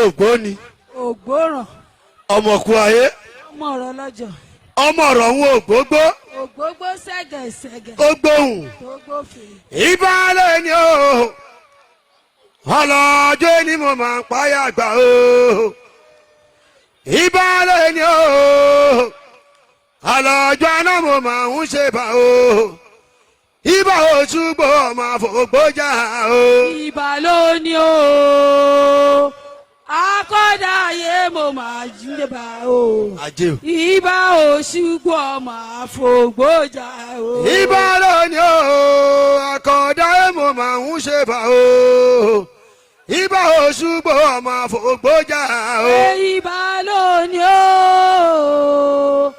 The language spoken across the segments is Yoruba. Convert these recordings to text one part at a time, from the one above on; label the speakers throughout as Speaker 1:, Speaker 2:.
Speaker 1: ògbóni.
Speaker 2: ògbóràn.
Speaker 1: ọmọkú ayé.
Speaker 2: ọmọ ọ̀rọ̀ lọ́jọ́.
Speaker 1: ọmọ ọ̀rọ̀ ń wo ògbógbó.
Speaker 2: ògbógbó ṣẹ̀gẹ̀ṣẹ̀gẹ̀.
Speaker 1: ó gbóhùn.
Speaker 2: tó gbófin.
Speaker 1: ìbálẹ̀ ni o ọlọ́jọ́ ni mo máa ń páyà gbà o. ìbálẹ̀ ni o ọlọ́jọ́ náà mo máa ń ṣe bá o. Ibà Òṣùgbò ọmọ àfọ̀gbọ́jà o.
Speaker 2: Ìbà ló ní o. Akọ́dà ayé mo máa jíde bá o.
Speaker 1: Ajé o.
Speaker 2: Ibà Òṣùgbò ọmọ àfọ̀gbọ́jà o.
Speaker 1: Ibà ló ní o. Akọ́dà ayé mo máa ń ṣe bá o. Ibà Òṣùgbò ọmọ àfọ̀gbọ́jà o.
Speaker 2: Ìbà ló ní o.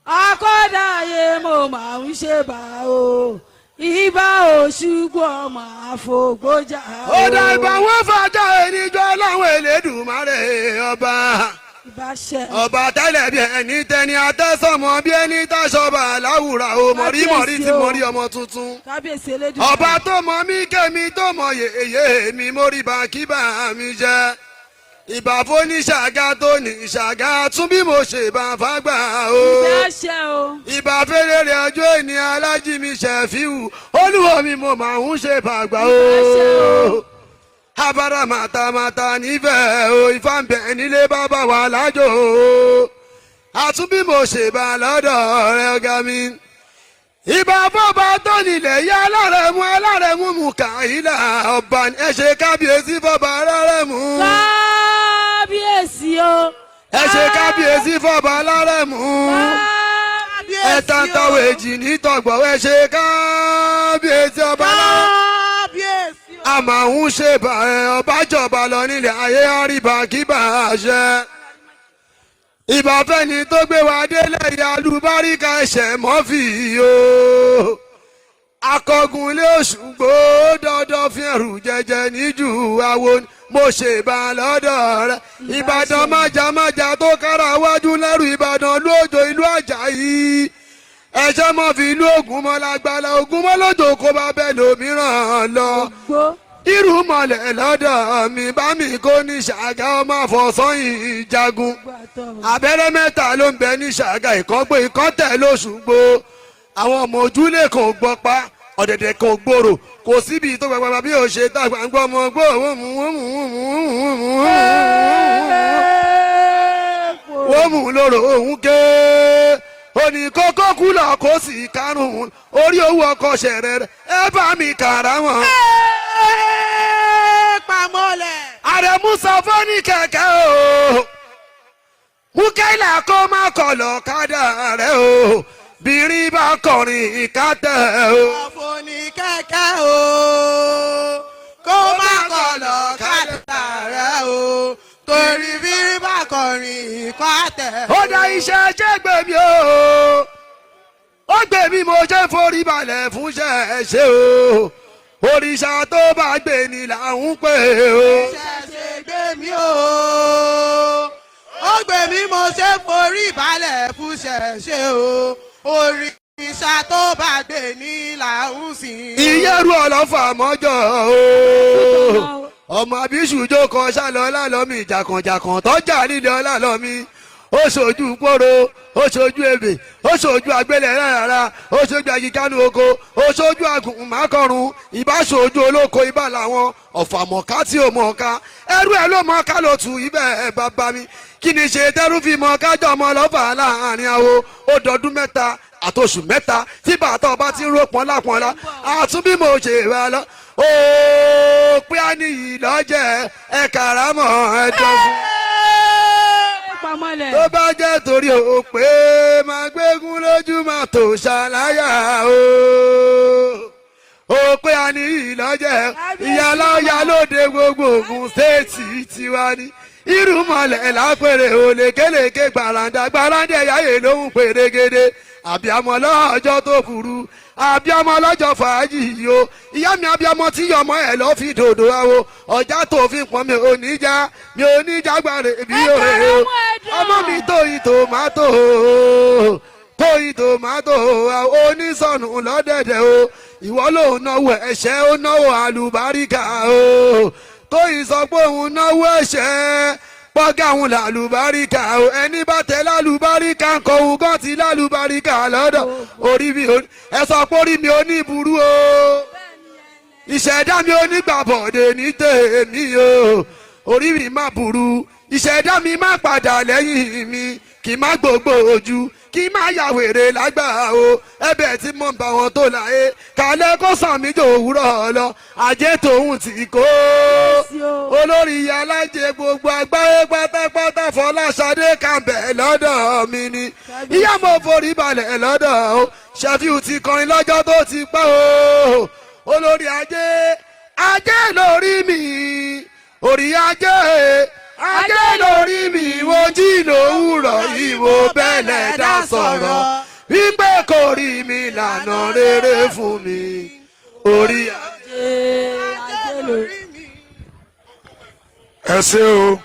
Speaker 2: Akọ́dà ayé mo máa ń ṣe bá o. Ibà Òṣùgbò ọmọ àfọ̀gbọ́jà o.
Speaker 1: Ó dá ìbà wọn fàájà ẹnìjọ́ láwọn Elédùmarè ọba.
Speaker 2: Ìbáṣẹ.
Speaker 1: Ọba tẹ́lẹ̀ bí ẹni tẹni atẹ́sọ̀mọ́ bí ẹni táṣọba láwùrà o mọ̀rímọ̀rí tí mo rí ọmọ tuntun.
Speaker 2: Kábíyèsí Elédùmarè.
Speaker 1: Ọba tó mọ mí kémi tó mọ yèyé mi mo rí bá kí bá mi jẹ. Ìbà fún ISHAGA tó ní ISHAGA tún bí mo ṣe bá fágbà o.
Speaker 2: Ìbáṣẹ o.
Speaker 1: Ìbà fẹ́rẹ̀rẹ̀ ọjọ́ ìní alájí mi ṣẹ̀fíù olúwo mi mo máa ń ṣe fàgbà o.
Speaker 2: Ìbáṣẹ o.
Speaker 1: Abara màtàmàtà nífẹ̀ẹ́ o Ifá ń bẹ nílé bàbá wa lájò o. Àtúnbí mo ṣe bá lọ́dọ̀ rẹ̀ ọ̀gá mi. Ìbà fọ́ba tó nílẹ̀ yá alárẹ̀mú mú kàílà ọba ẹ ṣe kábíyèsí fọ́ba alárẹ̀mú.
Speaker 2: Kábíyèsí o.
Speaker 1: Ẹ ṣe kábíyèsí fọ́ba alárẹ̀mú.
Speaker 2: Kábíyèsí o.
Speaker 1: Ẹ tàntàwé jì ní tọ̀gbọ̀ ẹ ṣe kábíyèsí ọba alárẹ̀mú.
Speaker 2: Kábíyèsí o.
Speaker 1: A máa ń ṣe bàrẹ̀ ọbàjọba lọ nílẹ̀ ayé àríbà kí bà á ṣe. Ìbàfẹ́ni tó gbé wa délẹ̀ ìyá alùbáríkà ẹ̀ṣẹ̀ mọ́fì o. Akọgun ilé Òṣùgbò dandan fi ẹrù jẹjẹ níjù àwo mo ṣe bá lọ́dọ̀ rẹ̀. Ìbàdàn májàmájà tó kára wájú lẹ́rù Ìbàdàn lójó ìlú Àjàyí. Ẹ̀ṣẹ̀ mọ́ fi ìlú Ògúnmọ́ lágbára Ògúnmọ́ lójó kó bá bẹ́ẹ̀ lómìíràn lọ. Irú mọ̀lẹ́ lọ́dọ̀ mi bá mi kó ní ISHAGA ọmọ àfọ̀sọ́yìn jagun. Abẹ́rẹ́ mẹ́ta ló ń bẹ ní ISHAGA ìkọ́gbé ìkọ́tẹ̀ l'Òṣùgbò. Àwọn ọmọ ojúlé kan gbọ́ pa ọ̀dẹ̀dẹ̀ kan gbòòrò kò síbi tó gbàgbà bí ó ṣe tàgbà ń gbọ́ ọmọ gbọ́ wọ́n mú lóró òun ké. Òní kókó kúlọ̀ kó sì karùn-ún orí owó ọkọ̀ ṣẹ̀rẹ̀ rẹ̀ ẹ bá mi kàrà wọn.
Speaker 2: Pamọ́lẹ̀.
Speaker 1: Àrẹ̀mú sọ fún ní kẹ̀kẹ́ o. Mú kẹ́lá kó má kọlọ̀ kádà rẹ̀ o. Bìnrin bá kọrin ìkátẹ̀ o.
Speaker 3: Ọ̀fọ̀ ní kẹ̀kẹ́ o. Kó má kọlọ̀ kádà rẹ̀ o. Torí bí bá kọrin ìkátẹ̀ o.
Speaker 1: Ó dá iṣẹ́ jẹ́ gbèmí o. Ó gbèmí mo ṣe forí balẹ̀ fún ṣẹ̀ṣẹ̀ o. Òrìṣà tó bá gbé ni là ń pè o.
Speaker 3: Ṣẹ̀ṣẹ̀ gbé mi o. Ó gbé mi mo ṣe forí balẹ̀ fún ṣẹ̀ṣẹ̀ o. Òrìṣà tó bá gbé ni là ń sìn.
Speaker 1: Ìyẹ́rù ọlọ́fà mọ́jọ́ o. Ọmọ àbíṣùjó kan ṣálọ ọlálọ́mí ìjàkànjàkàn tọ́jà nílẹ̀ ọlálọ́mí. Ó ṣojú poro, ó ṣojú ebè, ó ṣojú àgbélẹ̀ rárá, ó ṣojú àyíkánú oko, ó ṣojú àgùnmákọrùn, ìbá ṣojú olóko ibà làwọn ọ̀fàmọ̀ká tí ò mọ̀ọ́ká. Ẹrú ẹ ló mọ̀ọ́ká ló tù ibẹ̀ ẹ bàbá mi. Kí ni ṣe tẹ́rú fi mọ̀ọ́ká jọ ọmọ ọlọ́fà láàrin àwo ó dọdún mẹ́ta àtòṣù mẹ́ta tí bàtà ọba ti ń ró pọ́nlápọ́nlá àtúnbí mo ṣe wá lọ. Ó pé á níyì lọ́jẹ̀ ẹ kàrámọ̀ ẹ dọ́gún. Tó bá jẹ́ torí o pé máa gbégún lójú máa tó ṣàlàyà o. Ó pé a ní ìlọ́jẹ̀ ìyálọ́yà lóde gbogbo Ògùn stéètì tiwa ni. Irúmọlẹ̀ lápẹ̀rẹ̀ òlékèlékè gbàràǹdà ẹ̀yáyè lóhùn pèrègede. Àbíamọ lọ́jọ́ tó burú àbíamọ lọ́jọ́ fàájì yìí o. Ìyá mi àbíamọ tí yọmọ ẹ̀ lọ́ fi dòdò àwo ọjà tó fi pọ́n mi ò ní jágbàre bí òye o. Ọmọ mi tóyin tòmátò onísọ̀nù lọ́dẹ̀dẹ̀ o. Ìwọ ló náwó ẹ̀ṣẹ́ ó náwó àlùbáríkà o. tóyìn sọ pé òun náwó ẹ̀ṣẹ̀ pọ́gà òun làlùbáríkà o ẹni bá tẹ lálùbáríkà ń kọ òun gan ti lálùbáríkà lọ́dọ̀ orí mi ẹ sọ pé orí mi ò ní burú o ìṣẹ̀dá mi ò ní gbàbọ̀dé ní tèmi o orí mi má burú ìṣẹ̀dá mi má padà lẹ́yìn mi kì má gbogbo ojú kí má ya wèrè lágbà o ẹ̀bẹ̀ tí mo ń bá wọn tó láyé kálẹ̀ kó sàn mí jò òwúrọ̀ lọ àjẹ́ tòun ti kó olórí alájẹ gbogbo àgbáyé pátápátá Fọláṣadé Campbell lọ́dọ̀ mi ni ìyá mo forí balẹ̀ lọ́dọ̀ o Ṣẹ́fíù ti kọrin lọ́jọ́ tó ti pẹ́ o olórí ajé lórí mi orí ajé lórí mi wo jí lówùrọ̀ ìwò bẹ́lẹ̀ dá sọ̀rọ̀ wípé kò rí mi lànà rere fún mi orí ajé lórí mi.
Speaker 4: ẹ ṣé o.